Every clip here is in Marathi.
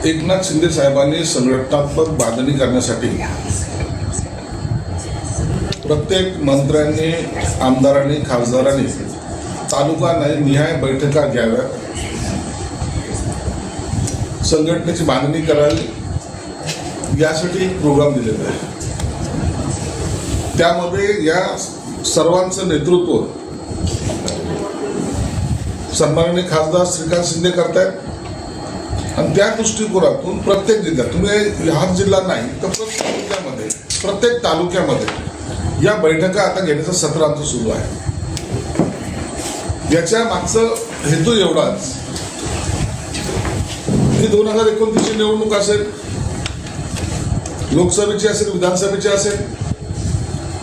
एकनाथ शिंदे साहेबांनी संघटनात्मक बांधणी करण्यासाठी प्रत्येक मंत्र्यांनी, आमदारांनी, खासदारांनी तालुका निहाय बैठका घ्याव्या, संघटनेची बांधणी करावी यासाठी एक प्रोग्राम दिलेला आहे. त्यामध्ये या सर्वांचं नेतृत्व सन्माननीय खासदार श्रीकांत शिंदे करतायत आणि त्या दृष्टिकोनातून प्रत्येक जिल्ह्यात, तुम्ही हाच जिल्हा नाही तर प्रत्येक जिल्ह्यामध्ये, प्रत्येक तालुक्यामध्ये या बैठका आता घेण्याचं सत्र आमचं सुरू आहे. याच्या मागचं हेतू एवढाच की 2029ची निवडणूक असेल, लोकसभेची असेल, विधानसभेची असेल,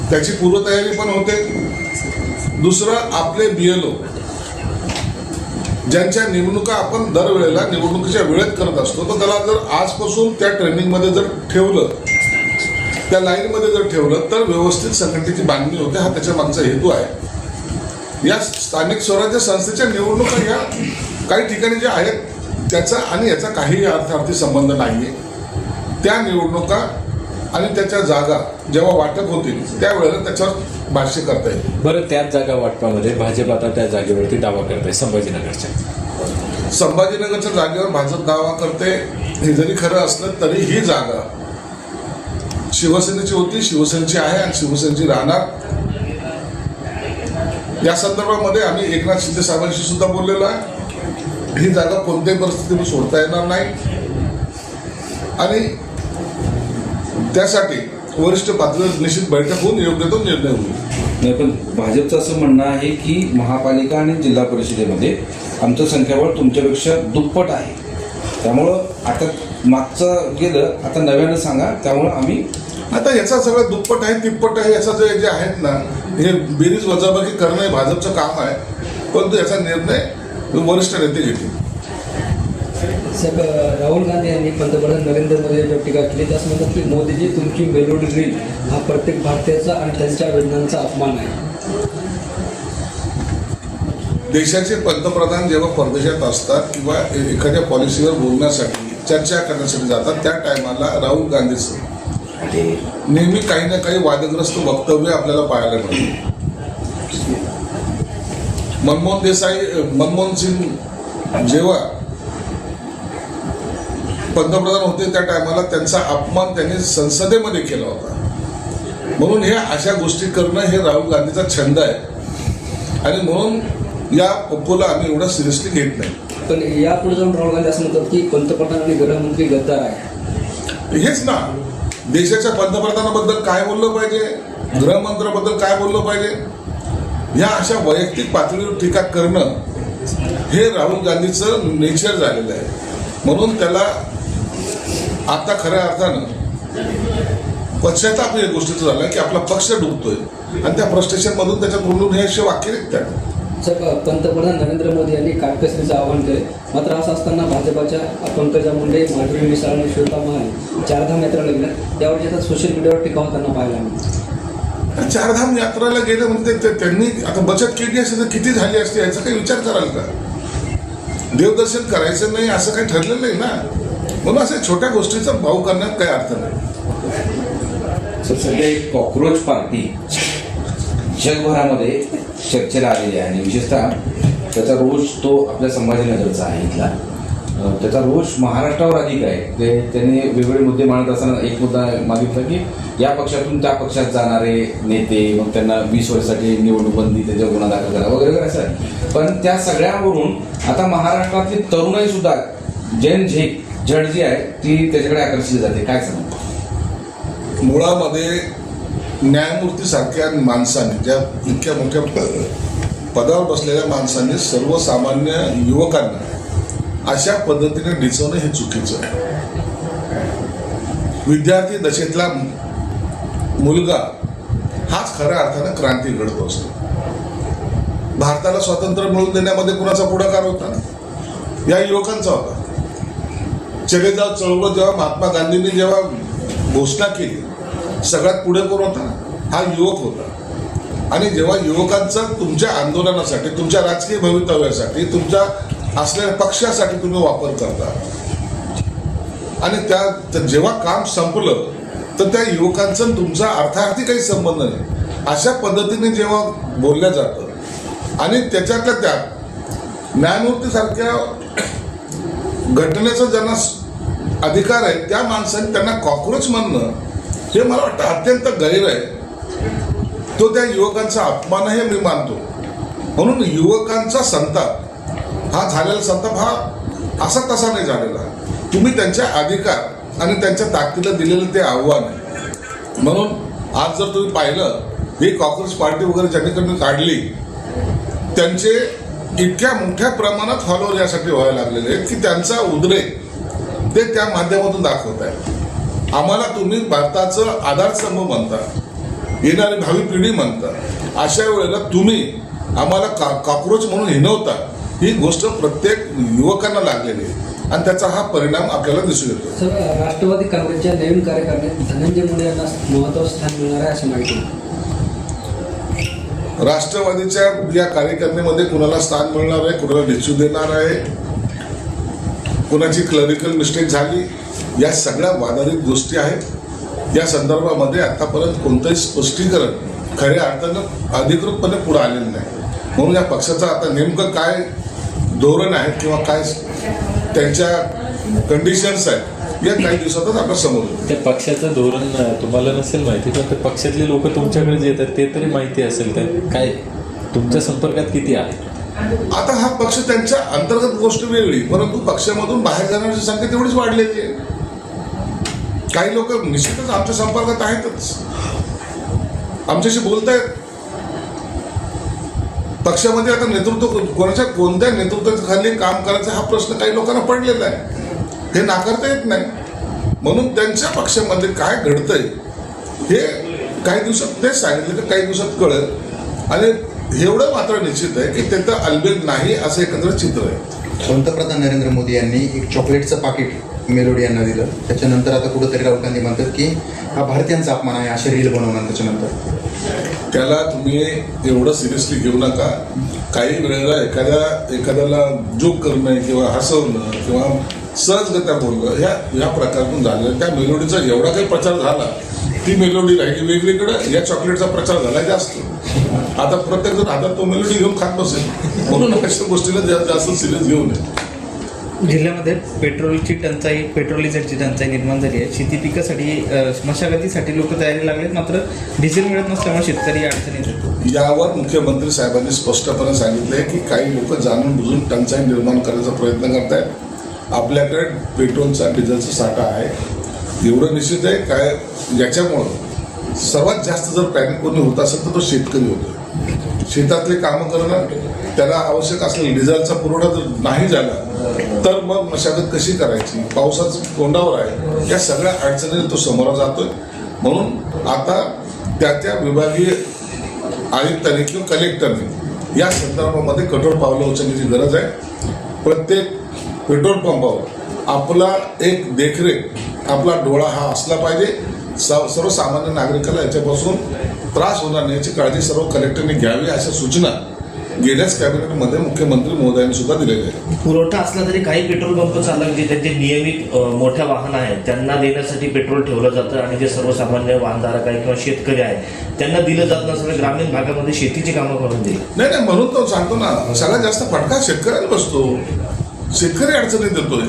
त्याची पूर्वतयारी पण होते. दुसरं, आपले BLO ज्यांच्या निवडणुका आपण दरवेळेला निवडणुकीच्या वेळेत करत असतो, तर त्याला जर आजपासून त्या ट्रेनिंगमध्ये जर ठेवलं, त्या लाईनमध्ये जर ठेवलं तर व्यवस्थित संघटनेची बांधणी होते. हा त्याच्या मागचा हेतू आहे. या स्थानिक स्वराज्य संस्थेच्या निवडणुका या काही ठिकाणी ज्या आहेत त्याचा आणि याचा काही अर्थार्थी संबंध नाहीये. त्या निवडणुका आणि त्याच्या जागा जेव्हा वाटप होतील त्यावेळेला त्याच्यावर भाष्य करता येईल. बरं, त्याच जागा वाटपामध्ये भाजप आता त्या जागेवरती दावा करत आहे संभाजीनगरच्या जागेवर भाजप दावा करते. हे जरी खरं असलं तरी ही जागा शिवसेनेची होती, शिवसेनेची आहे आणि शिवसेनेची राहणार. या संदर्भामध्ये आम्ही एकनाथ शिंदे साहेबांशी सुद्धा बोललेलो आहे. ही जागा कोणत्याही परिस्थितीत सोडता येणार नाही आणि त्यासाठी वरिष्ठ पातळीवर निश्चित बैठक होऊन योग्य तो निर्णय होईल. नाही, पण भाजपचं असं म्हणणं आहे की महापालिका आणि जिल्हा परिषदेमध्ये आमचं संख्याबळ तुमच्यापेक्षा दुप्पट आहे, त्यामुळं आता मागचं गेलं, आता नव्यानं सांगा. त्यामुळं आम्ही आता याचा सगळं दुप्पट आहे, तिप्पट आहे, याचा जे आहेत ना, हे बेरीज वजाबाकी करणं हे भाजपचं काम आहे. परंतु याचा निर्णय वरिष्ठ नेते घेतील. साहेब, राहुल गांधी यांनी पंतप्रधान नरेंद्र मोदी यांच्यावर टीका केली. ते असं म्हणतात की मोदीजी तुमची मेलोडी ड्रील हा प्रत्येक भारतीयाचा आणि त्यांच्या वेदनांचा अपमान आहे. देशाचे पंतप्रधान जेव्हा परदेशात असतात किंवा एखाद्या पॉलिसीवर बोलण्यासाठी, चर्चा करण्यासाठी जातात, त्या टायमाला राहुल गांधीचं नेहमी काही ना काही वादग्रस्त वक्तव्य आपल्याला पाहायला मिळते. मनमोहन सिंग जेव्हा पंतप्रधान होते त्या टायमाला त्यांचा अपमान त्यांनी संसदेमध्ये केला होता. म्हणून हे अशा गोष्टी करणं हे राहुल गांधीचा छंद आहे आणि म्हणून या पप्पूला आम्ही एवढं सिरियसली घेत नाही. पण यापुढे जाऊन राहुल गांधी असं म्हणतात की पंतप्रधान आणि गृहमंत्री गद्दार आहे. हेच ना, देशाच्या पंतप्रधानाबद्दल काय बोललं पाहिजे, गृहमंत्र्याबद्दल काय बोललं पाहिजे, या अशा वैयक्तिक पातळीवर टीका करणं हे राहुल गांधीचं नेचर झालेलं आहे. म्हणून त्याला आता खऱ्या अर्थानं पश्चाताप या गोष्टीचं झालं की आपला पक्ष डुबतोय आणि त्या फ्रस्ट्रेशनमधून त्याच्या तोंडून हे असे वाक्य निघतात. साहेब, पंतप्रधान नरेंद्र मोदी यांनी काटकसरीचं आवाहन केले. मात्र असं असताना भाजपाच्या पंकजा मुंडे, माधुरी मिसाळ आणि श्वेता महाल चारधाम यात्रेला गेल्या. यावर आता सोशल मीडियावर टीका होताना पाहायला मिळते. चारधाम यात्रेला गेलं म्हणजे त्यांनी आता बचत केली असते तर किती झाली असते याचा काही विचार कराल का? देवदर्शन करायचं नाही असं काही ठरलेलं नाही ना. म्हणून अशा छोट्या गोष्टीचा भाव करण्यात काही अर्थ नाही. सध्या एक कॉक्रोच पार्टी जगभरामध्ये चर्चेला आलेली आहे आणि विशेषतः त्याचा रोष तो आपल्या संभाजीनगरचा आहे. इथला त्याचा रोष महाराष्ट्रावर अधिक आहे. त्यांनी वेगवेगळे मुद्दे मांडत असताना एक मुद्दा मागितला की या पक्षातून त्या पक्षात जाणारे नेते, मग त्यांना 20 वर्षासाठी निवडणूक बंदी, त्याच्यावर गुन्हा दाखल करा वगैरे असं आहे. पण त्या सगळ्यावरून आता महाराष्ट्रातली तरुणाई सुद्धा जैन झड जी आहे ती त्याच्याकडे आकर्षित जाते. काय सांगू? मुळामध्ये न्यायमूर्तीसारख्या माणसांनी, ज्या इतक्या मोठ्या पदावर बसलेल्या माणसांनी सर्वसामान्य युवकांना अशा पद्धतीने डिचवणं हे चुकीचं आहे. विद्यार्थी दशेतला मुलगा हाच खऱ्या अर्थानं क्रांती घडत असतो. भारताला स्वातंत्र्य मिळवून देण्यामध्ये कुणाचा पुढाकार होता? या युवकांचा होता. चले जाव चळवळ जेव्हा महात्मा गांधींनी जेव्हा घोषणा केली, सगळ्यात पुढे कोण होता? हा युवक होता. आणि जेव्हा युवकांचा तुमच्या आंदोलनासाठी, तुमच्या राजकीय भवितव्यासाठी, तुमच्या असलेल्या पक्षासाठी तुम्ही वापर करता, आणि जेव्हा काम संपलं तर त्या युवकांचा तुमचा अर्थार्थी काही संबंध नाही अशा पद्धतीने जेव्हा बोलल्या जातं आणि त्याच्यातल्या त्यात न्यायमूर्तीसारख्या घटनेचा ज्यांना अधिकार आहे त्या माणसाने त्यांना कॉक्रोच म्हणणं हे मला वाटतं अत्यंत गैर आहे. तो त्या युवकांचा अपमानही मी मानतो. म्हणून युवकांचा संताप हा झालेला संताप हा असा तसा नाही झालेला. तुम्ही त्यांच्या अधिकार आणि त्यांच्या ताकदीला दिलेलं ते आव्हान आहे. म्हणून आज जर तुम्ही पाहिलं ही कॉक्रोच पार्टी वगैरे ज्यांनी काढली त्यांचे इतक्या मोठ्या प्रमाणात फॉलोअर यासाठी व्हायला लागलेले आहेत की त्यांचा उद्रेक ते त्या माध्यमातून दाखवत आहे. आम्हाला तुम्ही भारताचं आधारस्तंभ म्हणता, येणारी भावी पिढी म्हणता, अशा वेळेला तुम्ही आम्हाला कॉक्रोच म्हणून हिनवता ही गोष्ट प्रत्येक युवकांना लागलेली आहे आणि त्याचा हा परिणाम आपल्याला दिसून येतो. सर, राष्ट्रवादी काँग्रेसच्या नवीन कार्यकारिणीत धनंजय मुंडे यांना महत्त्वाचं स्थान मिळणार आहे असं माहिती आहे. राष्ट्रवादीच्या या कार्यकारिणीमध्ये कुणाला स्थान मिळणार आहे, कुणाला निश्चित देणार आहे, कुणाची क्लरिकल मिस्टेक झाली, या सगळ्या वादाधिक गोष्टी आहेत. या संदर्भामध्ये आतापर्यंत कोणतंही स्पष्टीकरण खऱ्या अर्थानं अधिकृतपणे पुढे आलेलं नाही. म्हणून या पक्षाचं आता नेमकं काय धोरण आहे किंवा काय त्यांच्या कंडिशन्स आहेत या काही दिवसातच आपल्या समोर येईल. त्या पक्षाचं धोरण तुम्हाला नसेल माहिती, पण ते पक्षातले लोक तुमच्याकडे जे येतात ते तरी माहिती असेल. तर काय तुमच्या संपर्कात किती आहे? आता हा पक्ष त्यांच्या अंतर्गत गोष्ट वेगळी, परंतु पक्षामधून बाहेर जाण्याची संख्या तेवढीच वाढलेली आहे. काही लोक निश्चितच आमच्या संपर्कात आहेतच, आमच्याशी बोलतायत. पक्षामध्ये आता नेतृत्व कोणत्या नेतृत्वाखाली काम करायचं हा प्रश्न काही लोकांना पडलेला आहे, हे नाकारता येत नाही. म्हणून त्यांच्या पक्षामध्ये काय घडतंय हे काही दिवसात तेच सांगितलं की काही दिवसात कळेल. आणि एवढं मात्र निश्चित आहे की त्याचं अलबेल नाही असं एकंदर चित्र आहे. पंतप्रधान नरेंद्र मोदी यांनी एक चॉकलेटचं पाकिट मेलोडी यांना दिलं. त्याच्यानंतर आता कुठंतरी राहुल गांधी म्हणतात की हा भारतीयांचा अपमान आहे, असे रील बनवणार. त्याच्यानंतर त्याला तुम्ही एवढं सिरियसली घेऊ नका. काही वेळेला एखाद्याला जोक करणं किंवा हसवणं किंवा सहजगत्या बोलणं ह्या प्रकारातून झालं. त्या मेलोडीचा एवढा काही प्रचार झाला, ती मेलोडी राहिली वेगवेगळीकडे, या चॉकलेटचा प्रचार झाला जास्त. आता प्रत्येक जण हातात तो मेलोडी घेऊन खात बसेल. म्हणून अशा गोष्टीला जास्त सिरियस घेऊ नये. जिल्ह्यामध्ये पेट्रोलची टंचाई, पेट्रोल डिझेलची टंचाई निर्माण झाली आहे. शेती पिकासाठी मशागतीसाठी लोक तयारी लागलेत, मात्र डिझेल मिळत नसल्यामुळे शेतकरी अडचणीत आहेत. यावर मुख्यमंत्री साहेबांनी स्पष्टपणे सांगितले की काही लोक जाणून बुजून टंचाई निर्माण करण्याचा प्रयत्न करतायत. आपल्याकडे पेट्रोलचा डिझेलचा साठा आहे, एवढं निश्चित आहे. काय याच्यामुळं सर्वात जास्त जर पॅनिक कोणी होत असेल तर तो शेतकरी होतो. शेतातले कामं करणं, त्याला आवश्यक असलेला डिझेलचा पुरवठा जर नाही झाला तर मग मशागत कशी करायची, पावसाचं तोंडावर आहे, या सगळ्या अडचणीला तो समोर जातोय. म्हणून आता त्या विभागीय आयुक्तांनी किंवा कलेक्टरने या संदर्भामध्ये कठोर पावलं उचलण्याची गरज आहे. प्रत्येक पेट्रोल पंपावर आपला एक देखरेख, आपला डोळा हा असला पाहिजे. सर्वसामान्य नागरिकाला याच्यापासून त्रास होणार नाही याची काळजी सर्व कलेक्टरने घ्यावी, अशा सूचना गेल्याच कॅबिनेटमध्ये मुख्यमंत्री महोदयांनी सुद्धा दिलेल्या आहेत. पुरवठा असला तरी काही पेट्रोल पंप चालक जे त्यांचे नियमित मोठ्या वाहन आहेत त्यांना देण्यासाठी पेट्रोल ठेवलं जातं आणि जे सर्वसामान्य वाहनधारक आहे किंवा शेतकरी आहेत त्यांना दिलं जात नसलं. ग्रामीण भागामध्ये शेतीची कामं करून देईल. नाही, म्हणून तो सांगतो ना, सगळ्यात जास्त फटका शेतकऱ्याला बसतो. शेतकरी अडचणीत येतोय.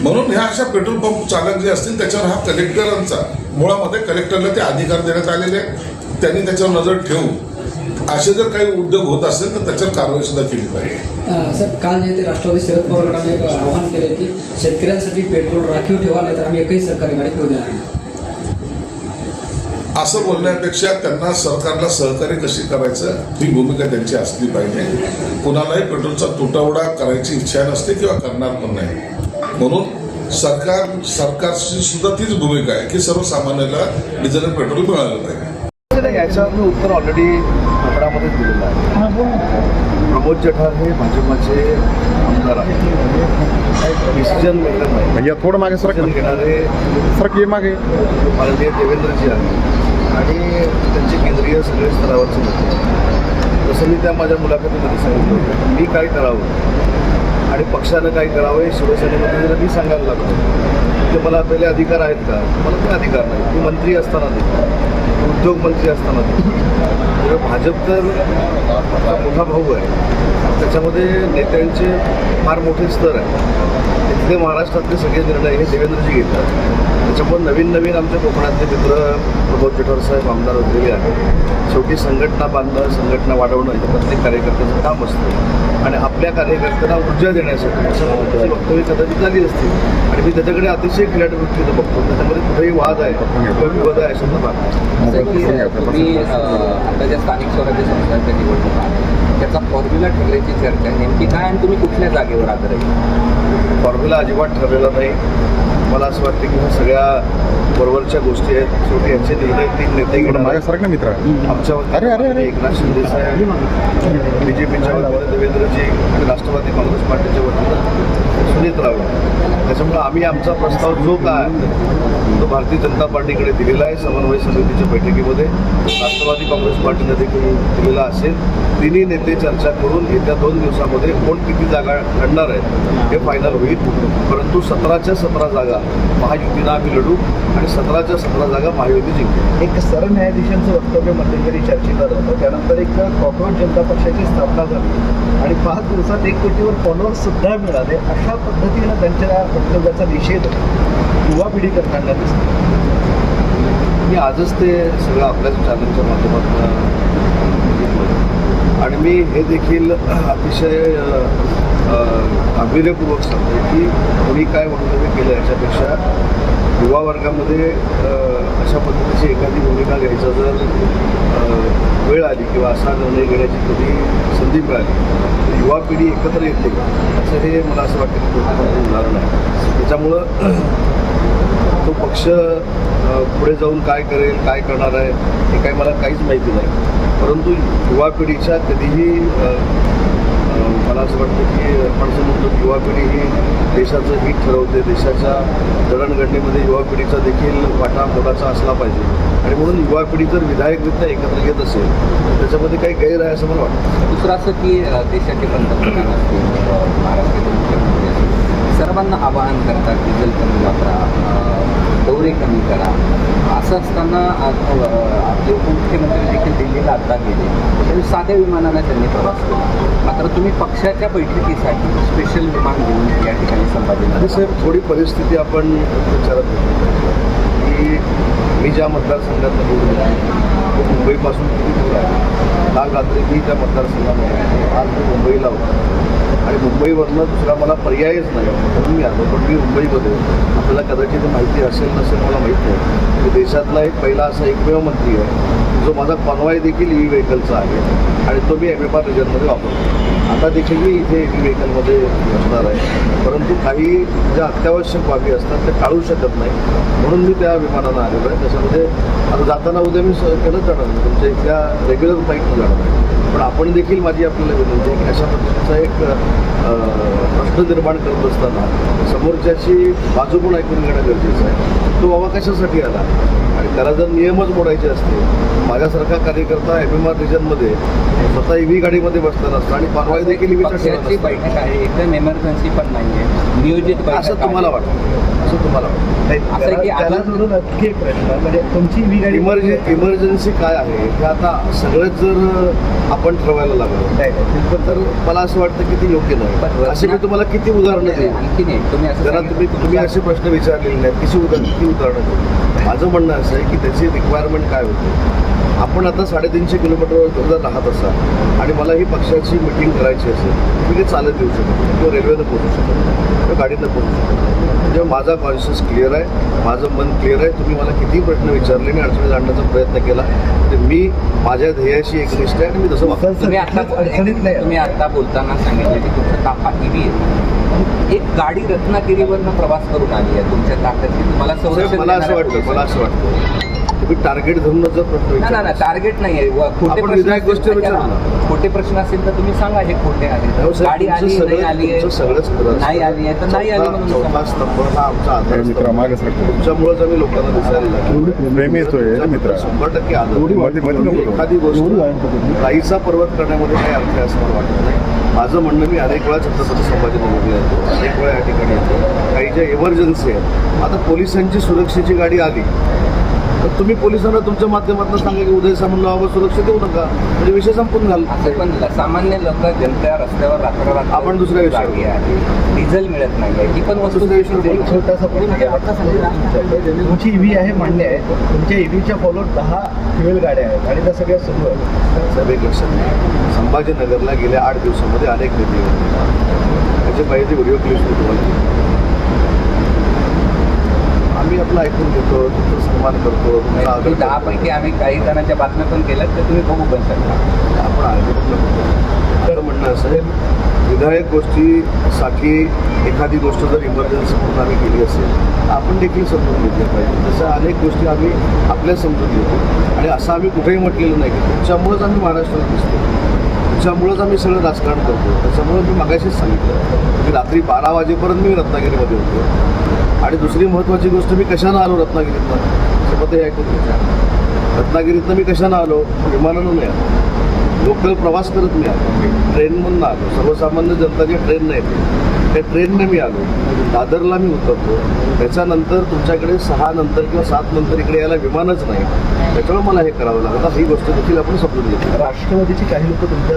म्हणून ह्या अशा पेट्रोल पंप चालक जे असतील त्याच्यावर हा कलेक्टरांचा मुळामध्ये कलेक्टरला ते अधिकार देण्यात आलेले आहेत. त्यांनी त्याच्यावर नजर ठेवून असे जर काही उद्योग होत असेल तर त्याच्यावर कारवाई सुद्धा केली पाहिजे. सर, काल जे ते राष्ट्रवादी शरद पवार गटाने एक आवाहन केले की शेतकऱ्यांसाठी पेट्रोल राखीव ठेवा, नाही तर आम्ही एकही सरकारी गाडी घेऊ देणार नाही. असं बोलण्यापेक्षा त्यांना सरकारला सहकार्य कशी करायचं ही भूमिका त्यांची असली पाहिजे. कुणालाही पेट्रोलचा तुटवडा करायची इच्छा नसते किंवा करणार पण नाही. म्हणून सरकारची सुद्धा तीच भूमिका आहे की सर्वसामान्याला डिझेल आणि पेट्रोल मिळालं पाहिजे. याच्यावर मी उत्तर ऑलरेडी कोकणामध्ये दिलेलं आहे. प्रमोद जठार हे भाजपचे आमदार आहेत, डिसिजन मेकर नाही. थोडं मागे डिसिजन घेणारे मागे माननीय देवेंद्रजी आहेत आणि त्यांचे केंद्रीय सगळे स्तरावरचे लोक. जसं मी त्या माझ्या मुलाखतीमध्ये सांगितलं होतं मी काय करावं आणि पक्षानं काय करावं हे शिवसेनेमध्ये जर मी सांगायला लागलो ते मला पहिले अधिकार आहेत का? मला ते अधिकार नाही. मी मंत्री असताना नाही, उद्योग मंत्री असताना नाही. त्यामुळे भाजप तर आपला मोठा भाऊ आहे, त्याच्यामध्ये नेत्यांचे फार मोठे स्तर आहे. तिथले महाराष्ट्रातले सगळे निर्णय हे देवेंद्रजी घेतात. त्याच्यामुळे नवीन आमच्या कोकणातले मित्र प्रमोद जठार साहेब आमदार होलेले आहेत. शेवटी संघटना बांधणं, संघटना वाढवणं हे प्रत्येक कार्यकर्त्याचं काम असतं आणि आपल्या कार्यकर्त्यांना ऊर्जा देण्यासाठी अशा पद्धतीची वक्तव्य कदाचित झाली असती आणि मी त्याच्याकडे अतिशय खिलाट वृत्तीनं बघतो. त्याच्यामध्ये कुठेही वाद आहे किंवा विवाद आहे अशातला भाग नाही. असं की तुम्ही आता ज्या स्थानिक स्वराज्य संस्थांच्या निवडणुका आहेत, त्याचा फॉर्म्युला ठरल्याची चर्चा आहे. नेमकी काय आणि तुम्ही कुठल्या जागेवर आग्रही? फॉर्म्युला अजिबात ठरलेला नाही. मला असं वाटतं की ह्या सगळ्या बरोबरच्या गोष्टी आहेत. शेवटी यांचे निर्णय 3 नेते घेणार आहेत. मित्र आमच्या वतीने एकनाथ शिंदे साहेब, BJPच्या वतीने देवेंद्रजी आणि राष्ट्रवादी काँग्रेस पार्टीच्या वतीनं सुनीत रावळे. त्याच्यामुळे आम्ही आमचा प्रस्ताव जो काय तो भारतीय जनता पार्टीकडे दिलेला आहे. समन्वय समितीच्या बैठकीमध्ये राष्ट्रवादी काँग्रेस पार्टीने देखील दिलेला असेल. तिन्ही नेते चर्चा करून येत्या 2 दिवसामध्ये कोण किती जागा लढणार आहेत हे फायनल होईल. परंतु 17च्या 17 जागा महायुतीनं आम्ही लढू आणि 17च्या 17 जागा महायुती जिंकू. एक सरन्यायाधीशांचं वक्तव्य मध्यंतरी चर्चेत आलं होतं. त्यानंतर एक कॉक्रोच जनता पक्षाची स्थापना झाली आणि 5 दिवसात 1 कोटीवर फॉलोअर्स सुद्धा मिळाले. अशा पद्धतीनं त्यांच्या वक्तव्याचा निषेध युवा पिढी करताना दिसतो. मी आजच ते सगळं आपल्याच चॅनलच्या माध्यमातून आणि मी हे देखील अतिशय गांभीर्यपूर्वक सांगतो की कोणी काय वक्तव्य केलं याच्यापेक्षा युवा वर्गामध्ये अशा पद्धतीची एखादी भूमिका घ्यायचा जर वेळ आली किंवा असा निर्णय घेण्याची कधी संधी मिळाली तर युवा पिढी एकत्र येते असं हे मला असं वाटतं की मोठं उदाहरण आहे. त्याच्यामुळं तो पक्ष पुढे जाऊन काय करेल, काय करणार आहे हे काही मला काहीच माहिती नाही. परंतु युवा पिढीच्या कधीही मला असं वाटतं की आपण असं म्हणतो की युवा पिढी ही देशाचं हित ठरवते. देशाच्या जडणघडणीमध्ये युवा पिढीचा देखील वाटा मोलाचा असला पाहिजे आणि म्हणून युवा पिढी जर विधायकरित्या एकत्र येत असेल तर त्याच्यामध्ये काही गैर आहे असं मला वाटतं. दुसरं असं की देशाचे पंतप्रधान असतील, महाराष्ट्राचे मुख्यमंत्री असतील, सर्वांना आवाहन करतात डिझेल कमी वापरा, दौरे कमी करा. असं असताना आपले उपमुख्यमंत्री देखील दिल्लीला आता गेले, त्यावेळी साध्या विमानाने त्यांनी प्रवास केला. मात्र तुम्ही पक्षाच्या बैठकीसाठी स्पेशल विमान घेऊन या ठिकाणी संपादन. आणि साहेब थोडी परिस्थिती आपण विचारत होतो की मी ज्या मतदारसंघात निवडून तो मुंबईपासून किती दूर आहे. काल रात्री मी त्या मतदारसंघामध्ये आज मी मुंबईला होतो आणि मुंबईवरनं दुसरा मला पर्यायच नाही म्हणून मी आलो. पण मी मुंबईमध्ये आपल्याला कदाचित माहिती असेल नसेल मला माहीत नाही की देशातला एक पहिला असा एकमेव मंत्री आहे जो माझा कॉन्वॉय देखील ई व्हेकलचा आहे आणि तो मी MFR रिजनमध्ये वापरतो. आता देखील मी इथे ई व्हेकलमध्ये बसणार आहे. परंतु काही ज्या अत्यावश्यक बाबी असतात त्या टाळू शकत नाही म्हणून मी त्या विमानानं आलेलो आहे. त्याच्यामध्ये आता जाताना उद्या मी केलंच जाणार नाही, तुमच्या इथल्या रेग्युलर फ्लाईटनं जाणार आहे. पण आपण देखील माझी आपल्याला विनंती आहे की अशा पद्धतीचा एक प्रश्न निर्माण करत असताना समोरच्याची बाजू पण ऐकून घेणं गरजेचं आहे. तो बाबा कशासाठी आला आणि त्याला जर नियमच मोडायचे असते, माझ्यासारखा कार्यकर्ता MMR रिजनमध्ये स्वतः EV गाडीमध्ये बसला नसता आणि कॉन्वॉय देखील पक्षाची बैठक आहे, एकदम एमर्जन्सी पण नाही आहे, नियोजित असं तुम्हाला वाटतं. असं तुम्हाला वाटतं. असं की त्याला जोडून आणखी एक प्रश्न म्हणजे तुमची ही गाडी इमर्जन्सी काय आहे हे आता सगळंच जर आपण ठरवायला लागलो तर मला असं वाटतं की ते योग्य नाही. असे मी तुम्हाला किती उदाहरणं देऊ. आणखी नाही तुम्ही असं जरा तुम्ही असे प्रश्न विचारलेले नाहीत. किती उदाहरणं देऊ. माझं म्हणणं असं आहे की त्याची रिक्वायरमेंट काय होती. आपण आता 350 किलोमीटरवर जर राहत असाल आणि मला ही पक्षाची मिटिंग करायची असेल मी ते चालत येऊ शकतो किंवा रेल्वेनं पोहोचू शकतो किंवा गाडीनं पोहोचू शकतो. म्हणजे माझा कॉन्शियस क्लिअर आहे, माझं मन क्लिअर आहे. तुम्ही मला किती प्रश्न विचारले आणि अडचणीत आणण्याचा प्रयत्न केला तर मी माझ्या ध्येयाशी एकनिष्ठ आहे आणि मी तसं वागतो. तुम्ही आता बोलताना सांगितलं की तुमचं ताफा EV आहे. एक गाडी रत्नागिरीवरनं प्रवास करून आली आहे तुमच्या ताफ्याची, तुम्हाला मला असं वाटतं तुम्ही टार्गेट धरूनच जर प्रश्न नाही विचारला नाही टार्गेट नाही आहे खोटे आपण प्रश्न विधायक गोष्टी विचारू ना. खोटे प्रश्न असतील तर तुम्ही सांगा हे खोटे हो आले साहेब, गाडी आली तुमचं नाही आली आहे तुमचं सगळंच खरं असतं. नाही आली आहे तर नाही आली म्हणून चौथा सांगा. स्तंभ हा आमचा आधार तुमच्यामुळेच आम्ही लोकांना दिसायला लागलो. 100% आधार. एखादी गोष्ट राईचा पर्वत करण्यामध्ये काही अर्थ आहे असं मला वाटत नाही. माझं म्हणणं, मी अनेक वेळा छत्रपती संभाजीनगरला येतो, अनेक वेळा या ठिकाणी येतो. काही ज्या इमर्जन्सी आहे, आता पोलिसांची सुरक्षेची गाडी आली तर तुम्ही पोलिसांना तुमच्या माध्यमातून सांगा की उदय सामंतला बाबा सुरक्षा देऊ नका, म्हणजे विषय संपून झाला. असे पण सामान्य लोक जनता रस्त्यावर रात्र आपण दुसऱ्या विषयावर. गाडी आहे, डिझेल मिळत नाही आहे, ही पण वस्तू दुसऱ्या विषयावर एक छोटासा तुमची ईव्ही आहे मान्य आहे, तुमच्या ईव्हीच्या फॉलो 10 फ्युएल गाड्या आहेत आणि त्या सगळ्या सुरू आहेत. साहेब एक लक्षात घ्या, संभाजीनगरला गेल्या 8 दिवसामध्ये अनेक नेते होते. त्याचे पाहिजे व्हिडिओ क्लिप्स मी तुम्हाला देतो. आम्ही आपलं ऐकून घेतो, तुमचं सन्मान करतो, तुमचा आदर करतो. 10 पैकी आम्ही काही जणांच्या बातम्या पण केल्यात ते तुम्ही बघू पण शकता. आपण तर म्हणणं असं आहे, विधायक गोष्टीसाठी एखादी गोष्ट जर इमर्जन्सी म्हणून आम्ही केली असेल तर आपण देखील समजून घेतलं पाहिजे. तसं अनेक गोष्टी आम्ही आपल्या समजून घेतो आणि असं आम्ही कुठेही म्हटलेलं नाही की तुमच्यामुळंच आम्ही महाराष्ट्रात दिसतो, तुमच्यामुळंच आम्ही सगळं राजकारण करतो. त्याच्यामुळं मी मगाशीच सांगितलं की रात्री 12 वाजेपर्यंत मी रत्नागिरीमध्ये होतो. आणि दुसरी महत्त्वाची गोष्ट, मी कशानं आलो रत्नागिरीतनं, सोबत हे ऐकून घ्या. रत्नागिरीतनं मी कशानं आलो, विमानानं नाही आलो, लोकल प्रवास करत मी आलो, ट्रेनमधून आलो. सर्वसामान्य जनता जे ट्रेन नाही त्या ट्रेनने मी आलो, दादरला मी उतरतो. त्याच्यानंतर तुमच्याकडे 6 नंतर किंवा 7 नंतर इकडे यायला विमानच नाही, त्याच्यामुळे मला हे करावं लागतं. ही गोष्ट देखील आपण समजून घेतली. राष्ट्रवादीची काही लोक तुमच्या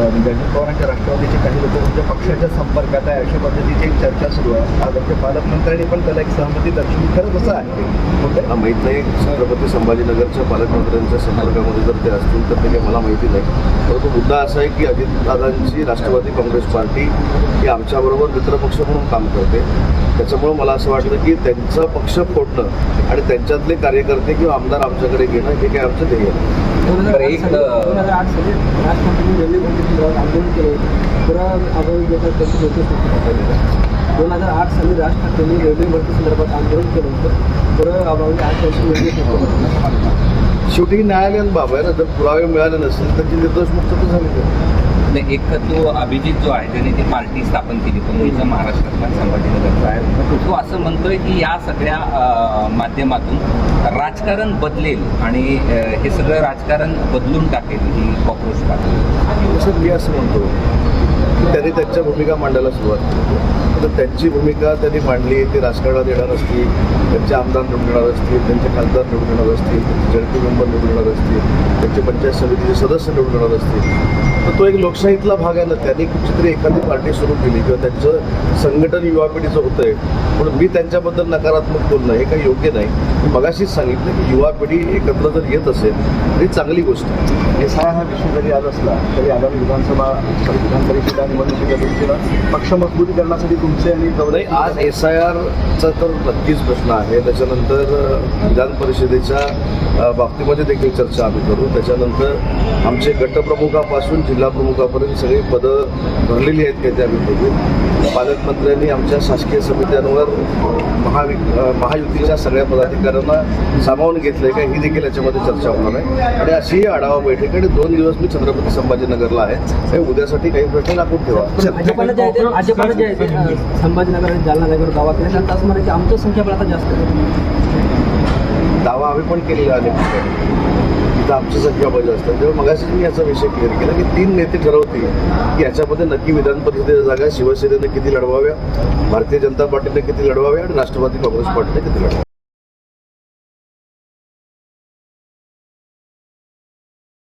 अजित पवारांच्या राष्ट्रवादीचे काही लोक तुमच्या पक्षाच्या संपर्कात आहे अशा पद्धतीची एक चर्चा सुरू आहे. आज आमच्या पालकमंत्र्यांनी पण त्याला एक सहमती दर्शवली. खरंच असं आहे? मला माहीत नाही, छत्रपती संभाजीनगरच्या पालकमंत्र्यांच्या संपर्कामध्ये जर ते असतील तर ते काही मला माहिती नाही. परंतु मुद्दा असा आहे की अजितदादांची राष्ट्रवादी काँग्रेस पार्टी ही आमच्याबरोबर मित्रपक्ष म्हणून काम करते. त्याच्यामुळं मला असं वाटतं की त्यांचा पक्ष फोडणं आणि त्यांच्यातले कार्यकर्ते किंवा आमदार आमच्याकडे घेणं हे काय आमचं ध्येय नाही. 2008 साली राष्ट्रपतींनी रेल्वे भरतीसंदर्भात आंदोलन केलं होतं. पुरा अभावी देतात त्याची नोटीस होती. 2008 साली राज ठाकरेंनी रेल्वे भरतीसंदर्भात आंदोलन केलं होतं. पुरा अभावी 8 वर्ष नोटीस होतं. शेवटी न्यायालयीन बाब आहे ना, जर पुरावे मिळाले नसेल तर ती निर्दोष मुक्तता झाली. नाही, एक तो अभिजित जो आहे ज्याने ती पार्टी स्थापन केली तो मूळचा महाराष्ट्रातला संभाजीनगरचा आहे. तो असं म्हणतोय की या सगळ्या माध्यमातून राजकारण बदलेल आणि हे सगळं राजकारण बदलून टाकेल ही कॉक्रोच पार्टी. तसं मी असं म्हणतो की त्यांनी त्यांच्या भूमिका मांडायला सुरुवात केली. तर त्यांची भूमिका त्यांनी मांडली, ते राजकारणात येणार असतील, त्यांचे आमदार निवडून येणार असतील, त्यांचे खासदार निवडून येणार असतील, त्यांचे जळकी मेंबर निवडून येणार असतील, त्यांचे पंचायत समितीचे सदस्य निवडून येणार असतील, तर तो एक लोकशाहीतला भाग आहे ना. त्यांनी कुठेतरी एखादी पार्टी सुरू केली किंवा त्यांचं संघटन युवा पिढीचं होतं आहे म्हणून मी त्यांच्याबद्दल नकारात्मक बोलणं हे काही योग्य नाही. मी मगाशीच सांगितलं की युवा पिढी एकत्र जर येत असेल तर ही चांगली गोष्ट आहे. एसआय हा विषय जरी आज असला तरी आगामी विधान परिषदा निवडणुकीच्या दृष्टीनं पक्ष मजबूतीकरणासाठी तुमचे आणि नाही, आज SIRचा तर नक्कीच प्रश्न आहे. त्याच्यानंतर विधान परिषदेच्या बाबतीमध्ये देखील चर्चा आम्ही करू. त्याच्यानंतर आमचे गटप्रमुखापासून जिल्हा प्रमुखापर्यंत सगळी पदं भरलेली आहेत का ते आम्ही बघू. पालकमंत्र्यांनी आमच्या शासकीय समित्यांवर महायुतीच्या सगळ्या पदाधिकाऱ्यांना सामावून घेतलंय का ही देखील याच्यामध्ये चर्चा होणार आहे. आणि अशी आढावा बैठक आणि 2 दिवस मी छत्रपती संभाजीनगरला आहे. हे उद्यासाठी काही प्रश्न दाखवून ठेवा. भाजपाला जे आहे ते संभाजीनगर आणि जालना नगर गावात नाही त्यांचं असं म्हणायचं आमचं संख्याबळ आता जास्त आहे. दावा आम्ही पण केलेला अनेक ठिकाणी तिथं आमची संख्या बजाव असतात. तेव्हा मगाशीच मी याचा विषय क्लिअर केला की 3 नेते ठरवतील की याच्यामध्ये नक्की विधान परिषदेच्या जागा शिवसेनेनं किती लढवाव्या, भारतीय जनता पार्टीने किती लढवाव्या आणि राष्ट्रवादी काँग्रेस पार्टीने किती लढवाव्या.